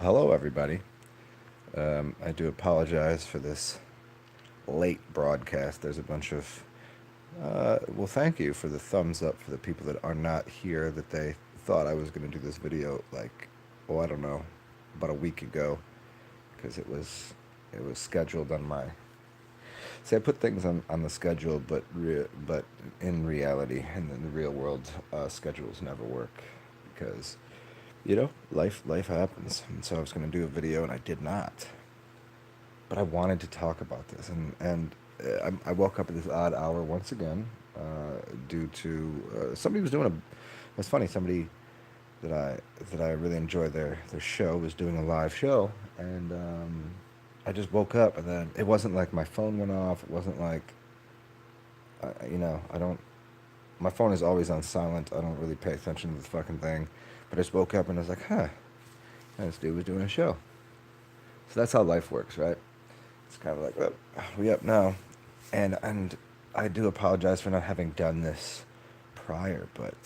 Hello, everybody. I do apologize for this late broadcast. There's a bunch of, well, thank you for the thumbs up for the people that are not here that they thought I was going to do this video like, oh, I don't know, about a week ago, because it was scheduled on my. See, I put things on the schedule, but in reality, and in the real world, schedules never work because life happens. And so I was going to do a video, and I did not. But I wanted to talk about this, and I woke up at this odd hour once again, due to somebody was doing a. It's funny, somebody that I really enjoy their show was doing a live show, and I just woke up, and then it wasn't like my phone went off. It wasn't like, I don't. My phone is always on silent. I don't really pay attention to the fucking thing, but I just woke up and I was like, huh, this dude was doing a show. So that's how life works, right? It's kind of like, oh, we up now, and I do apologize for not having done this prior, but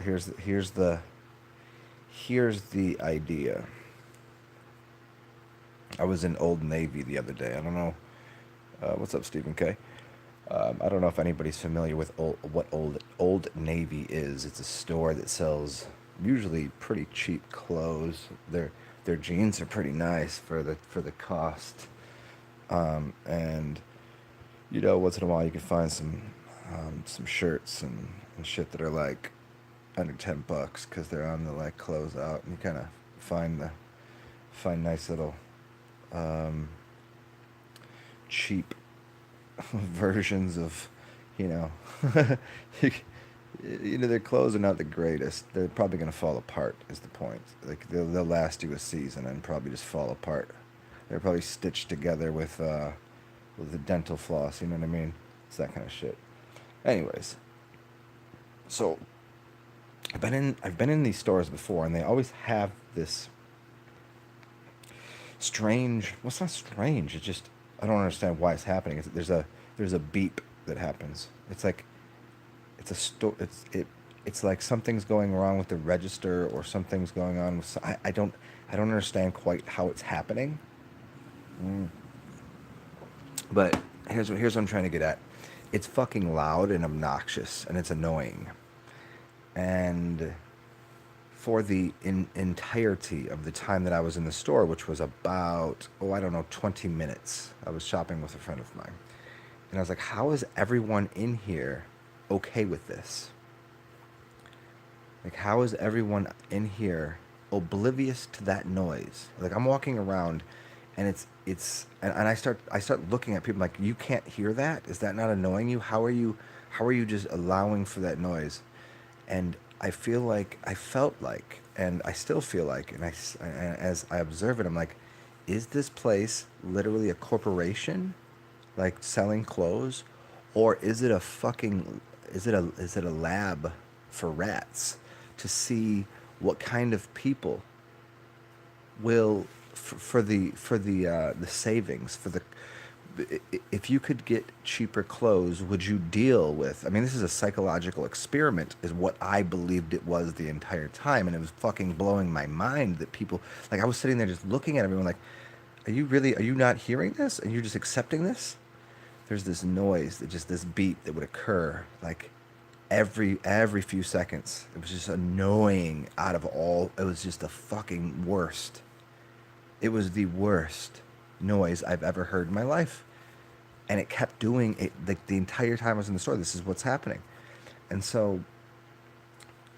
here's the idea. I was in Old Navy the other day. I don't know. What's up, Stephen K? I don't know if anybody's familiar with what Old Navy is. It's a store that sells usually pretty cheap clothes. Their jeans are pretty nice for the cost. And once in a while you can find some shirts and shit that are like under $10 because they're on the like close out, and you kind of find nice little cheap versions of, you know, their clothes are not the greatest. They're probably gonna fall apart. Is the point? Like they'll last you a season and probably just fall apart. They're probably stitched together with the dental floss. You know what I mean? It's that kind of shit. Anyways, so I've been in these stores before, and they always have this strange. Well, it's not strange. It's just I don't understand why it's happening. There's a beep that happens. It's like it's a store. It's like something's going wrong with the register, or something's going on with. I don't understand quite how it's happening. Mm. But here's what I'm trying to get at. It's fucking loud and obnoxious, and it's annoying. And for the entirety of the time that I was in the store, which was about, oh, I don't know, 20 minutes, I was shopping with a friend of mine. And I was like, how is everyone in here okay with this? Like, how is everyone in here oblivious to that noise? Like, I'm walking around, and and I start looking at people like, you can't hear that? Is that not annoying you? How are you just allowing for that noise? And I felt like, and I still feel like, as I observe it, I'm like, is this place literally a corporation, like selling clothes, or is it a lab for rats to see what kind of people will for the savings for the if you could get cheaper clothes, would you deal with? I mean, this is a psychological experiment, is what I believed it was the entire time, and it was fucking blowing my mind that people, like, I was sitting there just looking at everyone like, are you not hearing this? And you're just accepting this? There's this noise, that just this beat that would occur like every few seconds. It was just annoying out of all. It was just the fucking worst. It was the worst noise I've ever heard in my life. And it kept doing it like the entire time I was in the store. This is what's happening. And so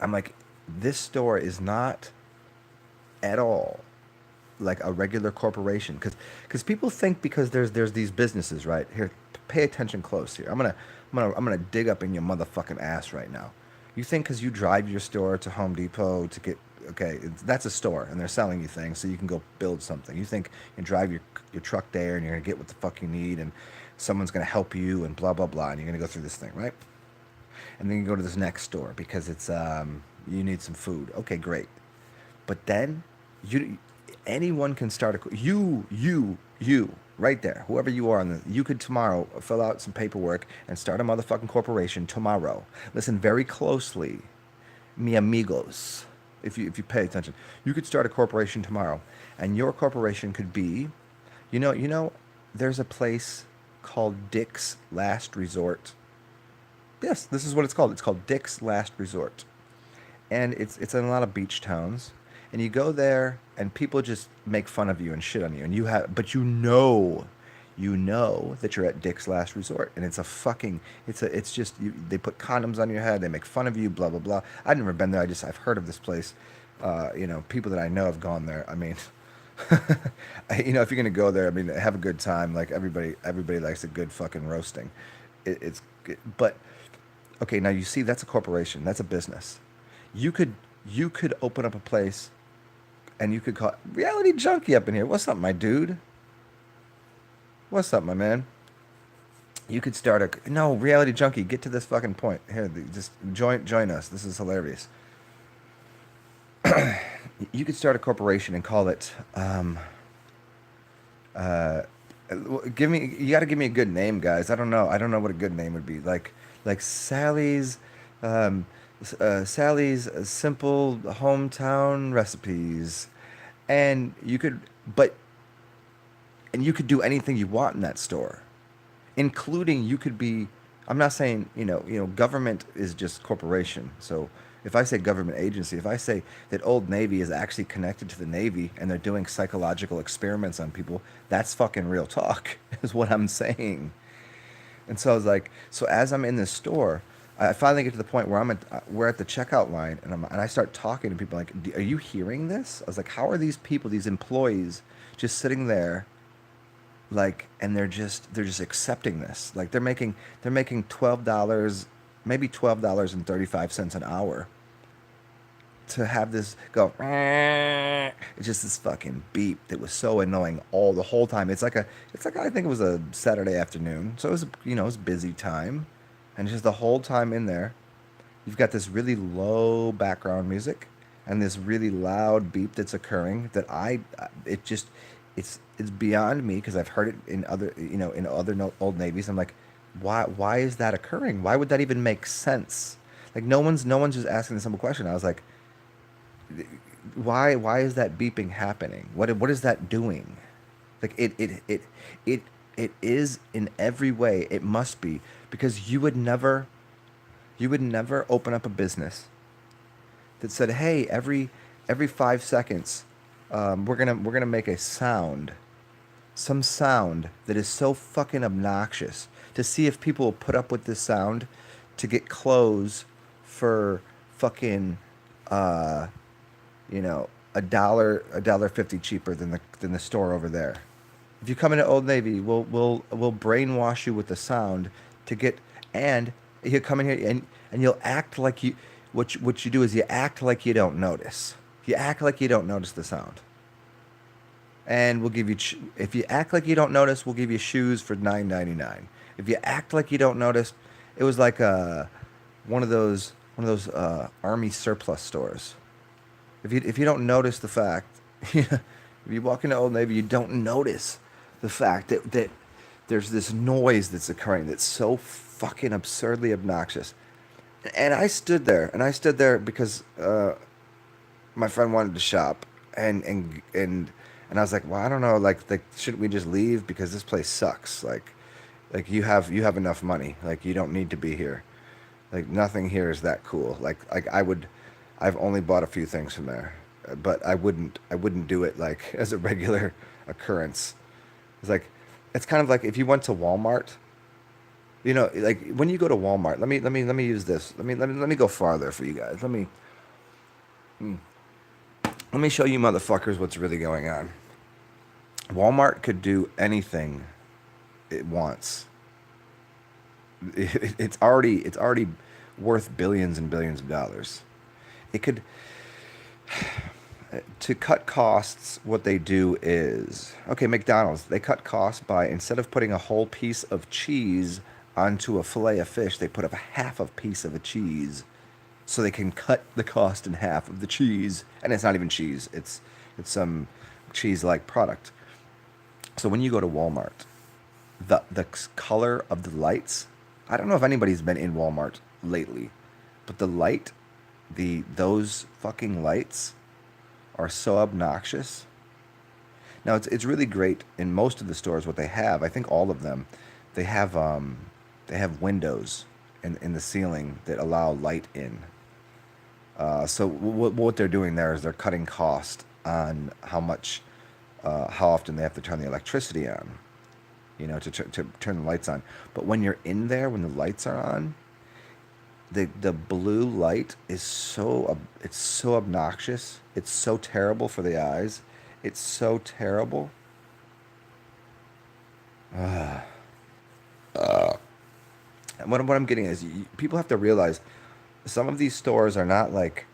I'm like, this store is not at all like a regular corporation, because people think, because there's these businesses, right here. Pay attention close here. I'm gonna dig up in your motherfucking ass right now. You think because you drive your store to Home Depot to get, okay, that's a store and they're selling you things so you can go build something. You think you drive your truck there and you're gonna get what the fuck you need, and someone's gonna help you and blah blah blah, and you're gonna go through this thing, right? And then you go to this next store because it's you need some food. Okay, great. But then you anyone can start you right there, whoever you are, you could tomorrow fill out some paperwork and start a motherfucking corporation tomorrow. Listen very closely, mi amigos. if you pay attention. You could start a corporation tomorrow, and your corporation could be, there's a place called Dick's Last Resort. Yes, this is what it's called. It's called Dick's Last Resort, and it's in a lot of beach towns. And you go there, and people just make fun of you and shit on you, and but you know that you're at Dick's Last Resort, and it's just they put condoms on your head, they make fun of you, blah blah blah. I've never been there. I've heard of this place. People that I know have gone there. I mean, if you're gonna go there, I mean, have a good time. Like everybody likes a good fucking roasting. But okay, now you see that's a corporation, that's a business. You could open up a place, and you could call it Reality Junkie up in here. What's up, my dude? What's up, my man? You could start a no Reality Junkie. Get to this fucking point here. Just join us. This is hilarious. You could start a corporation and call it. Uh, Give me. You got to give me a good name, guys. I don't know what a good name would be. Like um, Sally's simple hometown recipes, and but you could do anything you want in that store, including you could be. I'm not saying government is just corporation. So if I say government agency, if I say that Old Navy is actually connected to the Navy and they're doing psychological experiments on people, that's fucking real talk, is what I'm saying. And so I was like, so as I'm in this store, I finally get to the point where we're at the checkout line, and I start talking to people like, "Are you hearing this?" I was like, "How are these people, these employees, just sitting there, like, and they're just accepting this? Like they're making $12, maybe $12.35 an hour to have this go." It's just this fucking beep that was so annoying the whole time. It's like I think it was a Saturday afternoon, so it was busy time, and just the whole time in there, you've got this really low background music and this really loud beep that's occurring that it just it's beyond me because I've heard it in other old navies. I'm like, why is that occurring? Why would that even make sense? Like no one's just asking a simple question. I was like, why is that beeping happening? What is that doing? Like it is in every way. It must be because you would never open up a business that said, "Hey, every 5 seconds, we're gonna make a sound, some sound that is so fucking obnoxious to see if people will put up with this sound to get clothes for fucking uh a dollar 50 cheaper than the store over there. If you come into Old Navy, we'll brainwash you with the sound to get, and you come in here and you'll act like what you do is you act like you don't notice. You act like you don't notice the sound, and we'll give you if you act like you don't notice, we'll give you shoes for $9.99. If you act like you don't notice, it was like one of those army surplus stores. If you don't notice the fact, if you walk into Old Navy, you don't notice the fact that there's this noise that's occurring that's so fucking absurdly obnoxious. And I stood there because my friend wanted to shop, and I was like, well, I don't know, like shouldn't we just leave because this place sucks? Like you have enough money, like you don't need to be here. Like nothing here is that cool. Like I've only bought a few things from there, but I wouldn't do it like as a regular occurrence. It's kind of like if you went to Walmart, like when you go to Walmart. Let me use this. Let me go farther for you guys. Let me show you motherfuckers what's really going on. Walmart could do anything it wants. It's already worth billions and billions of dollars. It could to cut costs. What they do is, okay, McDonald's, they cut costs by, instead of putting a whole piece of cheese onto a fillet of fish, they put up a half of piece of a cheese, so they can cut the cost in half of the cheese. And it's not even cheese, it's some cheese like product. So when you go to Walmart, the color of the lights, I don't know if anybody's been in Walmart lately, but the light those fucking lights are so obnoxious. Now it's really great in most of the stores. What they have, I think all of them, they have they have windows in the ceiling that allow light in. So what they're doing there is they're cutting cost on how often they have to turn the electricity on, to turn the lights on. But when you're in there, when the lights are on, the blue light is it's so obnoxious. It's so terrible for the eyes. It's so terrible. And what I'm getting is people have to realize some of these stores are not like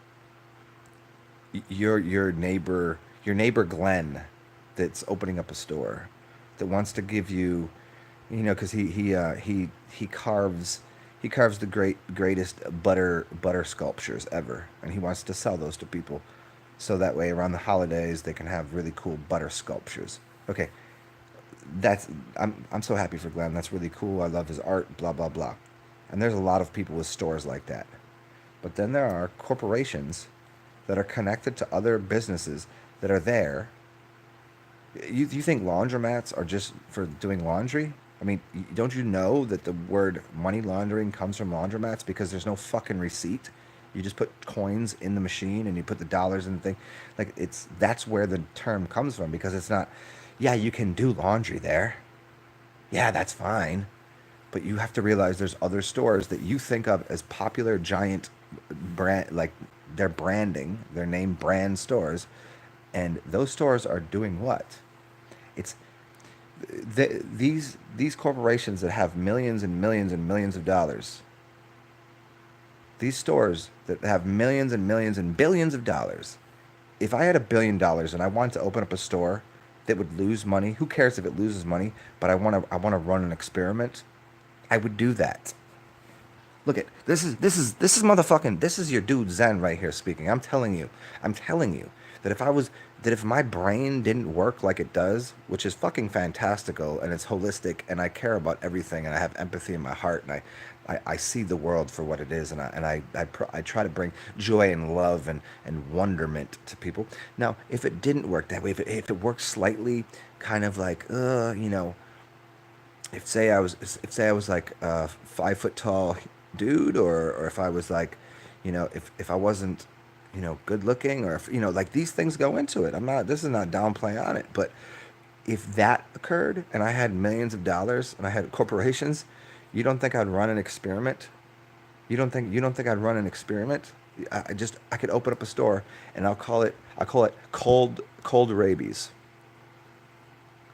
your neighbor Glenn that's opening up a store that wants to give you, because he carves the greatest butter sculptures ever, and he wants to sell those to people, so that way around the holidays they can have really cool butter sculptures. Okay, that's I'm so happy for Glenn. That's really cool. I love his art. Blah blah blah. And there's a lot of people with stores like that. But then there are corporations that are connected to other businesses that are there. You think laundromats are just for doing laundry? I mean, don't you know that the word money laundering comes from laundromats because there's no fucking receipt? You just put coins in the machine and you put the dollars in the thing. Like that's where the term comes from, because it's not, yeah, you can do laundry there. Yeah, that's fine. But you have to realize there's other stores that you think of as popular giant brand, like their branding, their name brand stores, and those stores are doing what? It's these corporations that have millions and millions and millions of dollars. These stores that have millions and millions and billions of dollars. If I had $1 billion and I wanted to open up a store that would lose money, who cares if it loses money? But I want to run an experiment. I would do that. Look at this is motherfucking, this is your dude Zen right here speaking. I'm telling you that if my brain didn't work like it does, which is fucking fantastical and it's holistic and I care about everything and I have empathy in my heart and I see the world for what it is, and I try to bring joy and love and wonderment to people. Now, if it didn't work that way, if it worked slightly kind of like, if say I was like a 5 foot tall dude, or if I was like, if I wasn't, good looking, or if, like these things go into it. This is not downplay on it, but if that occurred and I had millions of dollars and I had corporations, you don't think I'd run an experiment? You don't think I'd run an experiment? I could open up a store and I'll call it cold rabies.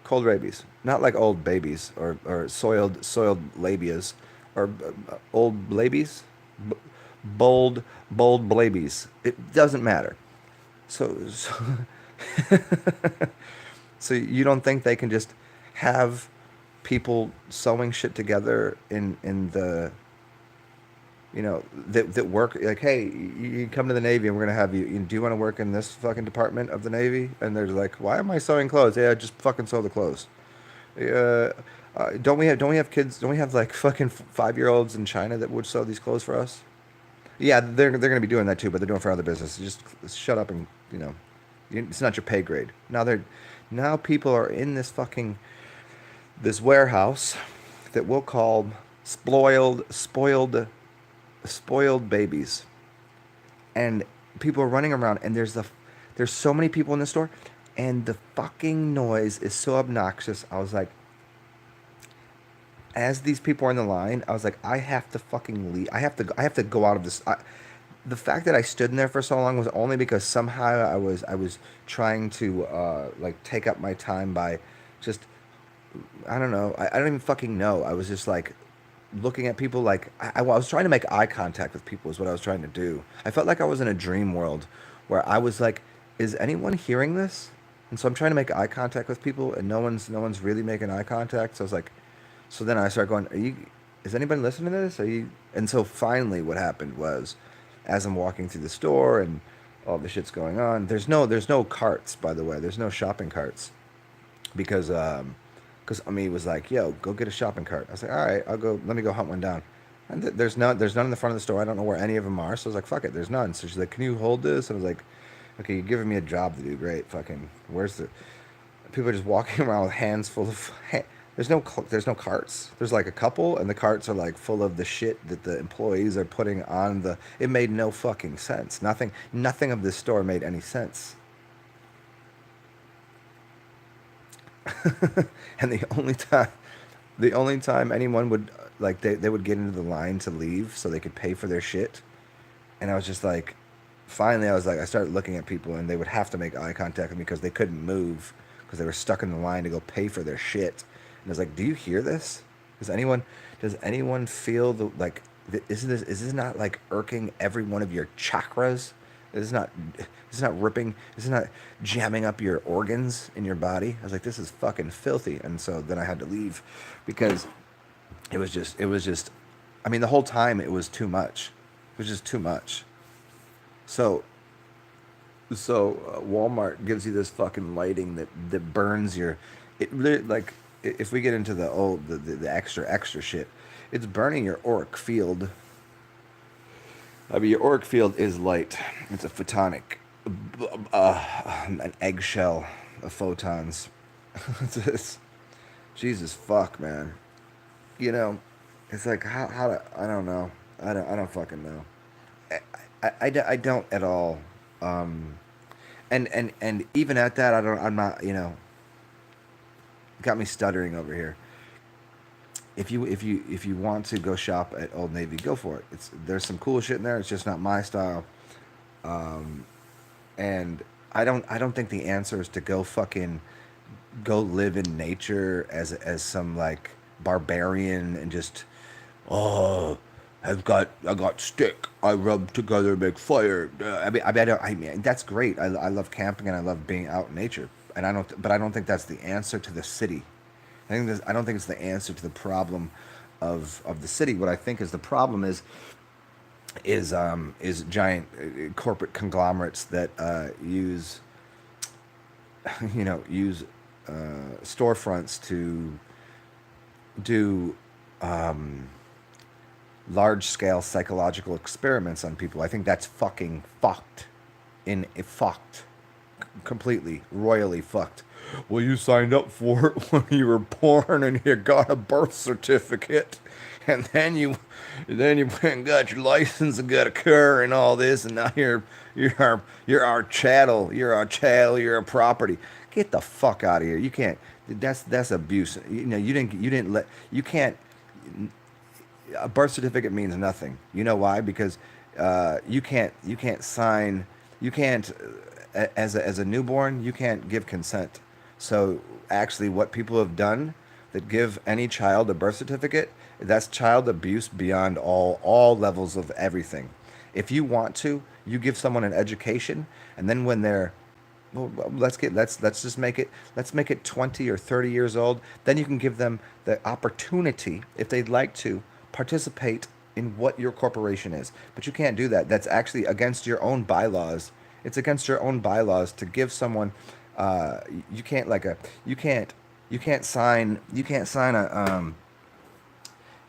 Cold rabies, not like old babies or soiled labias, or old labies, B- bold blabies. It doesn't matter. So so you don't think they can just have people sewing shit together in the, that work, like, hey, you come to the Navy and we're gonna have do you want to work in this fucking department of the Navy? And they're like, why am I sewing clothes? Yeah, just fucking sew the clothes. uh, don't we have kids? Don't we have like fucking 5-year-olds in China that would sew these clothes for us? Yeah, they're gonna be doing that too, but they're doing it for other businesses. Just shut up and, it's not your pay grade. Now people are in this warehouse that we'll call spoiled babies, and people are running around, and there's so many people in the store, and the fucking noise is so obnoxious. I was like, as these people are in the line, I was like, I have to fucking leave. I have to go out of this. The fact that I stood in there for so long was only because somehow I was trying to like take up my time by just, I don't know. I don't even fucking know. I was just like looking at people, like I was trying to make eye contact with people is what I was trying to do. I felt like I was in a dream world where I was like, is anyone hearing this? And so I'm trying to make eye contact with people, and no one's really making eye contact. So I was like, so then I started going, is anybody listening to this? Are you? And so finally what happened was, as I'm walking through the store and all the shit's going on, there's no carts, by the way. There's no shopping carts, because Ami was like, "Yo, go get a shopping cart." I was like, "All right, I'll go. Let me go hunt one down." And there's none in the front of the store. I don't know where any of them are. So I was like, fuck it, there's none. So she's like, can you hold this? And I was like, okay, you're giving me a job to do. Great, fucking. Where's the people are just walking around with hands full of. There's no carts. There's like a couple, and the carts are like full of the shit that the employees are putting on the. It made no fucking sense. Nothing of this store made any sense. And the only time anyone would like they would get into the line to leave so they could pay for their shit, and I was just like, finally I was like, I started looking at people and they would have to make eye contact with me because they couldn't move because they were stuck in the line to go pay for their shit. And I was like, do you hear this? Does anyone feel the like is this not like irking every one of your chakras? Is this not ripping, is this not jamming up your organs in your body? I was like, this is fucking filthy. And so then I had to leave because it was just I mean the whole time it was too much. It was just too much. So Walmart gives you this fucking lighting that burns your it really like if we get into the extra shit, it's burning your auric field. I mean, your auric field is light. It's a photonic, an eggshell of photons. It's Jesus fuck, man. You know, it's like how to, I don't know. I don't fucking know. I don't at all. Um, and even at that, I'm not. Got me stuttering over here. If you want to go shop at Old Navy, go for it. There's some cool shit in there. It's just not my style. Um, and I don't think the answer is to go live in nature as some like barbarian and just oh I got stick I rub together make fire. I mean that's great. I love camping and I love being out in nature and I don't think that's the answer to the city. I don't think it's the answer to the problem of the city. What I think is the problem is giant corporate conglomerates that use storefronts to do large scale psychological experiments on people. I think that's fucking fucked. Fucked. Completely, royally fucked. Well, you signed up for it when you were born and you got a birth certificate. And then you went and got your license and got a car and all this, and now you're our chattel. You're our chattel. You're a property. Get the fuck out of here. You can't. That's abuse. You didn't let you can't. A birth certificate means nothing. You know why? Because you can't sign you can't as a newborn you can't give consent. So actually, what people have done that give any child a birth certificate, that's child abuse beyond all levels of everything. If you want to, you give someone an education, and then when they're well, let's just make it 20 or 30 years old. Then you can give them the opportunity, if they'd like to, participate in what your corporation is. But you can't do that. That's actually against your own bylaws. It's against your own bylaws to give someone. Uh, you can't like a you can't sign a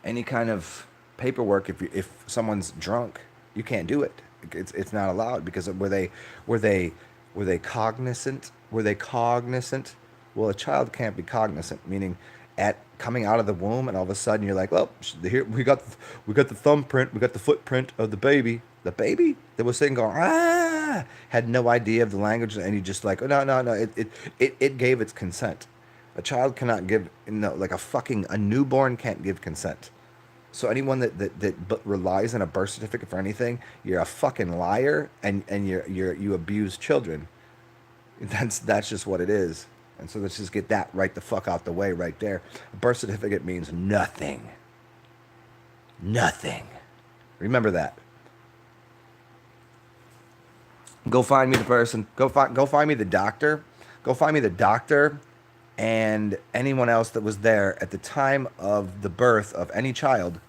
any kind of paperwork if someone's drunk. You can't do it. It's not allowed because were they were they cognizant? Were they cognizant? Well, a child can't be cognizant, meaning at coming out of the womb, and all of a sudden you're like, well, here we got the thumbprint, we got the footprint of the baby. The baby that was sitting going had no idea of the language, and you just like, oh, no, no, no. It gave its consent. A child cannot give no like a newborn can't give consent. So anyone that relies on a birth certificate for anything, you're a fucking liar, and you abuse children. That's just what it is. And so let's just get that right the fuck out the way right there. A birth certificate means nothing. Nothing. Remember that. Go find me the person. Go find me the doctor. Go find me the doctor and anyone else that was there at the time of the birth of any child,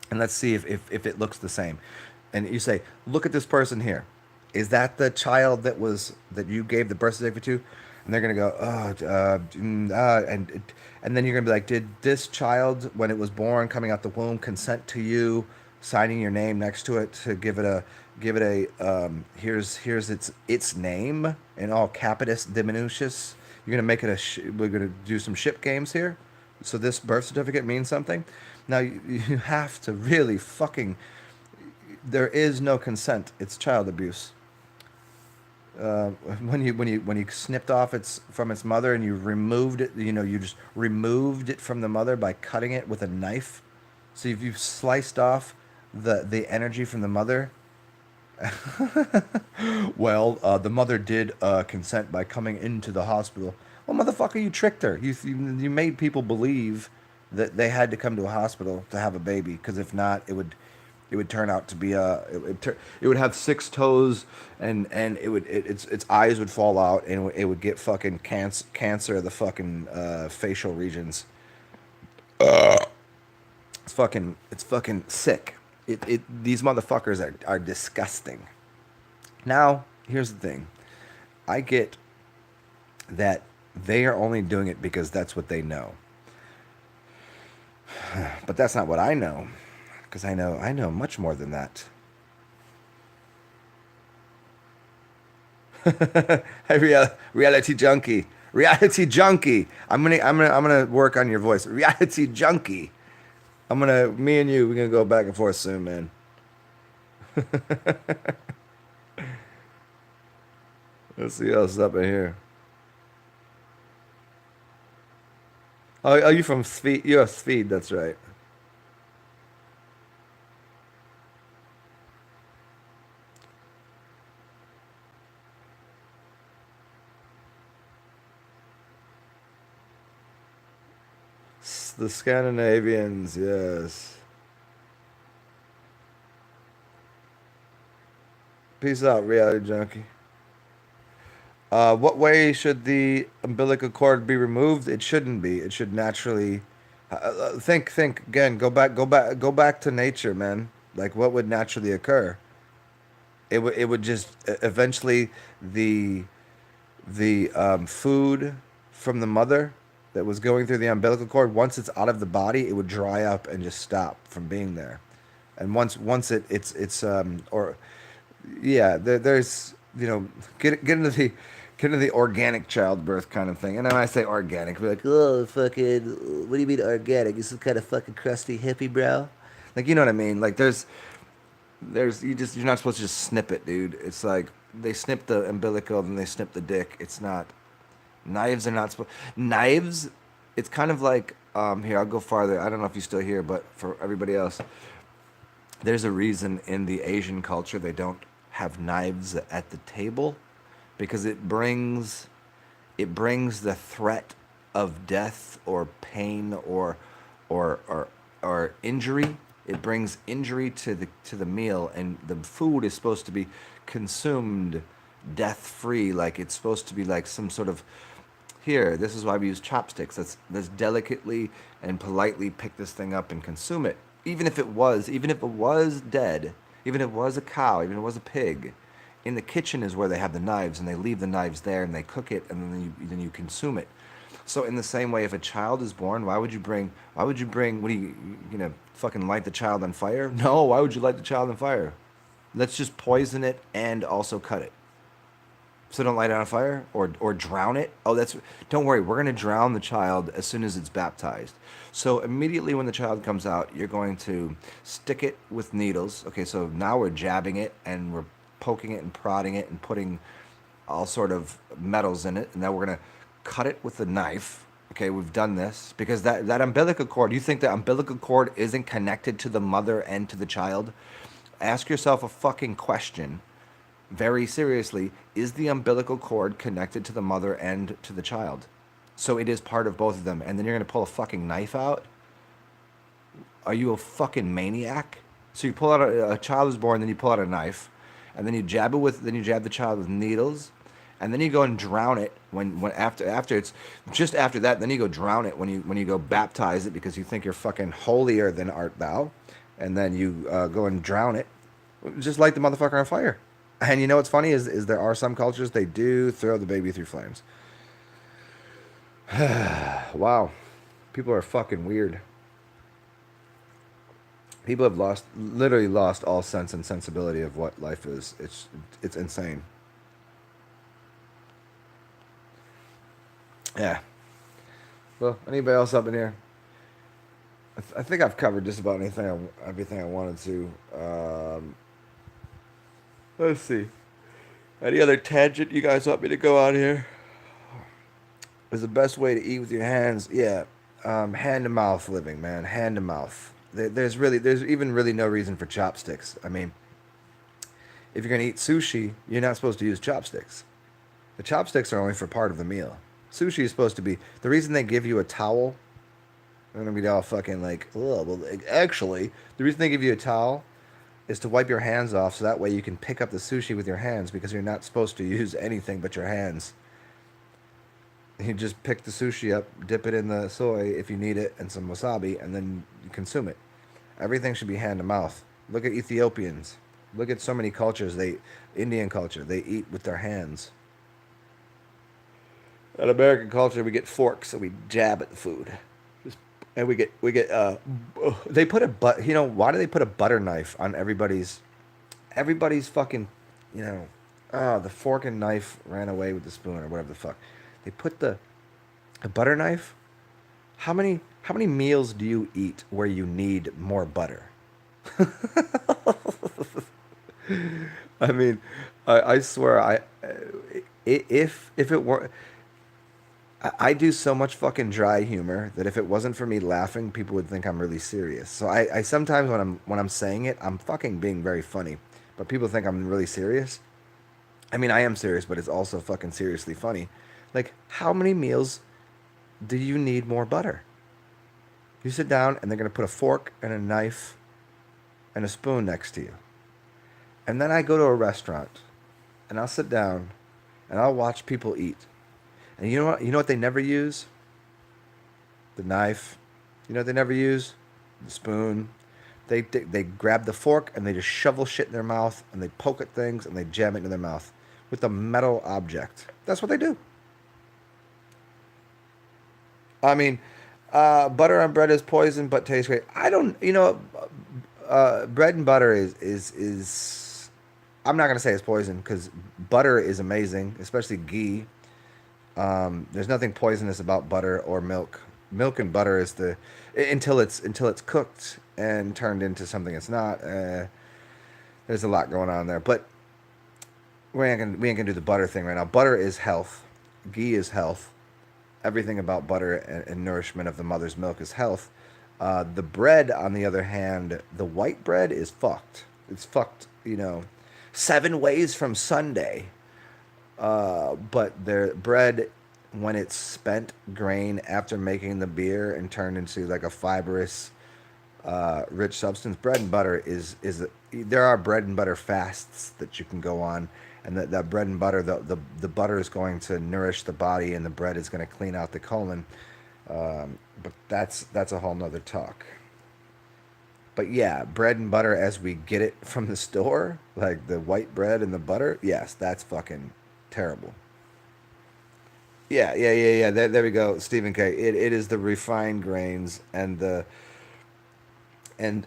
and let's see if it looks the same. And you say, look at this person here. Is that the child that you gave the birth certificate to? and they're gonna go, and then you're gonna be like, did this child, when it was born, coming out the womb, consent to you signing your name next to it to give it here's its name in all capitis diminutus. You're gonna make it we're gonna do some ship games here, so this birth certificate means something. Now you have to really fucking. There is no consent. It's child abuse. When you snipped off its from its mother and you removed it, you just removed it from the mother by cutting it with a knife. So if you've sliced off the energy from the mother. Well, the mother did consent by coming into the hospital. Well, motherfucker, you tricked her. You made people believe that they had to come to a hospital to have a baby, because if not, it would turn out to be it would have six toes, and its eyes would fall out, and it would get fucking cancer of the fucking facial regions. It's fucking sick. These motherfuckers are disgusting. Now, here's the thing. I get that they are only doing it because that's what they know. But that's not what I know, because I know much more than that. Hey, reality junkie. Reality junkie. I'm gonna work on your voice. Reality junkie. Me and you, we're gonna go back and forth soon, man. Let's see what else is up in here. Oh, you from Speed? You're Speed, that's right. The Scandinavians, yes. Peace out, reality junkie. What way should the umbilical cord be removed? It shouldn't be. It should naturally. Think again. Go back to nature, man. Like, what would naturally occur? It would just eventually the food from the mother that was going through the umbilical cord, once it's out of the body, it would dry up and just stop from being there. And once it's or yeah, there's get into the organic childbirth kind of thing. And when I say organic, we're like, oh fucking, what do you mean organic? You some kind of fucking crusty hippie, bro? Like, you know what I mean? Like, you're not supposed to just snip it, dude. It's like they snip the umbilical, then they snip the dick. It's not. Knives are not supposed. Knives. It's kind of like, here, I'll go farther. I don't know if you're still here, but for everybody else, there's a reason in the Asian culture they don't have knives at the table, because it brings the threat of death or pain or injury. It brings injury to the meal, and the food is supposed to be consumed death free. Like, it's supposed to be like some sort of, here, this is why we use chopsticks. Let's delicately and politely pick this thing up and consume it. Even if it was dead, even if it was a cow, even if it was a pig, in the kitchen is where they have the knives, and they leave the knives there, and they cook it, and then you consume it. So in the same way, if a child is born, why would you bring, what are you gonna fucking light the child on fire? No, why would you light the child on fire? Let's just poison it and also cut it. So don't light it on fire or drown it. Oh, don't worry. We're going to drown the child as soon as it's baptized. So immediately when the child comes out, you're going to stick it with needles. Okay, so now we're jabbing it, and we're poking it and prodding it and putting all sort of metals in it. And now we're going to cut it with a knife. Okay, we've done this because that umbilical cord, you think the umbilical cord isn't connected to the mother and to the child? Ask yourself a fucking question very seriously. Is the umbilical cord connected to the mother and to the child? So it is part of both of them. And then you're going to pull a fucking knife out? Are you a fucking maniac? So you pull out a child is born, then you pull out a knife, and then you jab the child with needles, and then you go and drown it when after it's just after that, then you go drown it when you go baptize it, because you think you're fucking holier than art thou, and then you go and drown it. Just light the motherfucker on fire. And you know what's funny is there are some cultures they do throw the baby through flames. Wow. People are fucking weird. People have literally lost all sense and sensibility of what life is. It's insane. Yeah. Well, anybody else up in here? I think I've covered just about everything I wanted to. Let's see. Any other tangent you guys want me to go on here? Is the best way to eat with your hands? Yeah, hand to mouth living, man. Hand to mouth. There's even really no reason for chopsticks. I mean, if you're gonna eat sushi, you're not supposed to use chopsticks. The chopsticks are only for part of the meal. Sushi is supposed to be the reason they give you a towel. I'm gonna be all fucking like, oh, well, actually, the reason they give you a towel is to wipe your hands off, so that way you can pick up the sushi with your hands because you're not supposed to use anything but your hands. You just pick the sushi up, dip it in the soy if you need it, and some wasabi, and then you consume it. Everything should be hand to mouth. Look at Ethiopians. Look at so many cultures. Indian culture, they eat with their hands. In American culture, we get forks and we jab at the food, and they put why do they put a butter knife on everybody's fucking, you know, the fork and knife ran away with the spoon or whatever the fuck. They put a butter knife. How many meals do you eat where you need more butter? I mean, I swear if it were, I do so much fucking dry humor that if it wasn't for me laughing, people would think I'm really serious. So I sometimes when I'm saying it, I'm fucking being very funny, but people think I'm really serious. I mean, I am serious, but it's also fucking seriously funny. Like, how many meals do you need more butter? You sit down and they're gonna put a fork and a knife and a spoon next to you. And then I go to a restaurant and I'll sit down and I'll watch people eat. And you know what? You know what they never use? The knife. You know what they never use? The spoon. They grab the fork and they just shovel shit in their mouth and they poke at things and they jam it into their mouth with a metal object. That's what they do. I mean, butter on bread is poison, but tastes great. I don't, bread and butter is. I'm not gonna say it's poison because butter is amazing, especially ghee. There's nothing poisonous about butter or milk. Milk and butter is until it's cooked and turned into something it's not. There's a lot going on there, but we ain't gonna do the butter thing right now. Butter is health. Ghee is health. Everything about butter and nourishment of the mother's milk is health. The bread, on the other hand, the white bread is fucked. It's fucked, 7 ways from Sunday. But their bread, when it's spent grain after making the beer and turned into like a fibrous, rich substance, bread and butter there are bread and butter fasts that you can go on, and that bread and butter, the butter is going to nourish the body, and the bread is going to clean out the colon. But that's a whole nother talk. But yeah, bread and butter as we get it from the store, like the white bread and the butter, yes, that's fucking terrible. Yeah, yeah, yeah, yeah. There we go, Stephen K. It is the refined grains and the and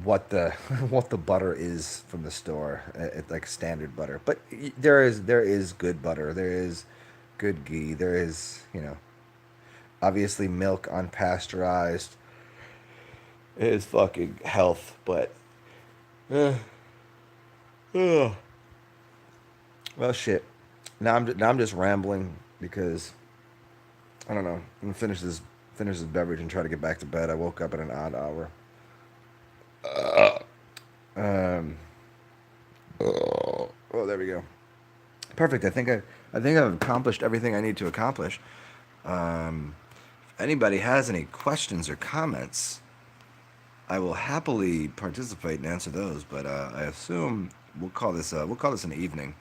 what the what the butter is from the store, like standard butter. But there is good butter. There is good ghee. There is, obviously milk unpasteurized is fucking health, but uh, uh, well, shit. Now I'm just rambling because I don't know. I'm gonna finish this beverage and try to get back to bed. I woke up at an odd hour. Um. Oh, there we go. Perfect. I think I've accomplished everything I need to accomplish. If anybody has any questions or comments, I will happily participate and answer those. But I assume we'll call this an evening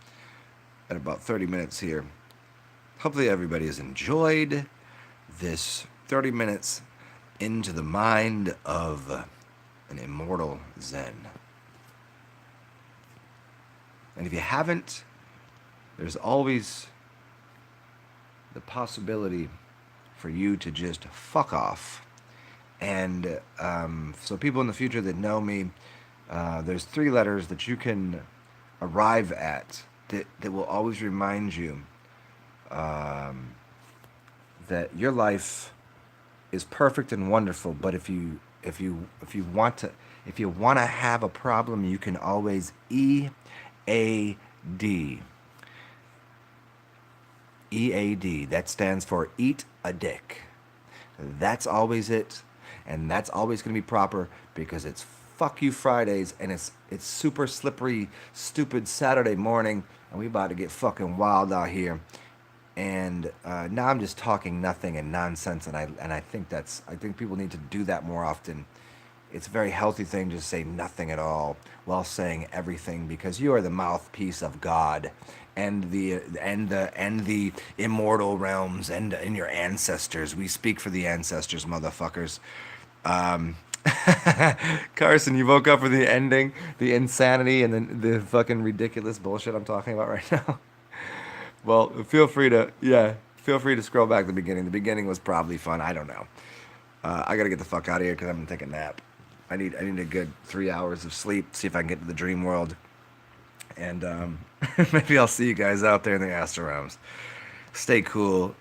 at about 30 minutes here. Hopefully everybody has enjoyed this 30 minutes into the mind of an immortal Zen. And if you haven't, there's always the possibility for you to just fuck off. And so people in the future that know me, there's 3 letters that you can arrive at that will always remind you that your life is perfect and wonderful. But if you want to have a problem, you can always EAD. EAD. That stands for eat a dick. That's always it, and that's always going to be proper because it's fuck you Fridays and it's super slippery, stupid Saturday morning, and we about to get fucking wild out here. And now I'm just talking nothing and nonsense, and I think I think people need to do that more often. It's a very healthy thing to say nothing at all while saying everything, because you are the mouthpiece of God and the immortal realms and your ancestors. We speak for the ancestors, motherfuckers. Um, Carson, you woke up for the ending, the insanity, and the fucking ridiculous bullshit I'm talking about right now. Well, feel free to scroll back to the beginning. The beginning was probably fun. I don't know. I gotta get the fuck out of here because I'm gonna take a nap. I need a good 3 hours of sleep. See if I can get to the dream world, and maybe I'll see you guys out there in the astral realms. Stay cool,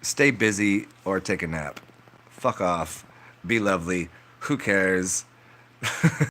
stay busy, or take a nap. Fuck off. Be lovely. Who cares?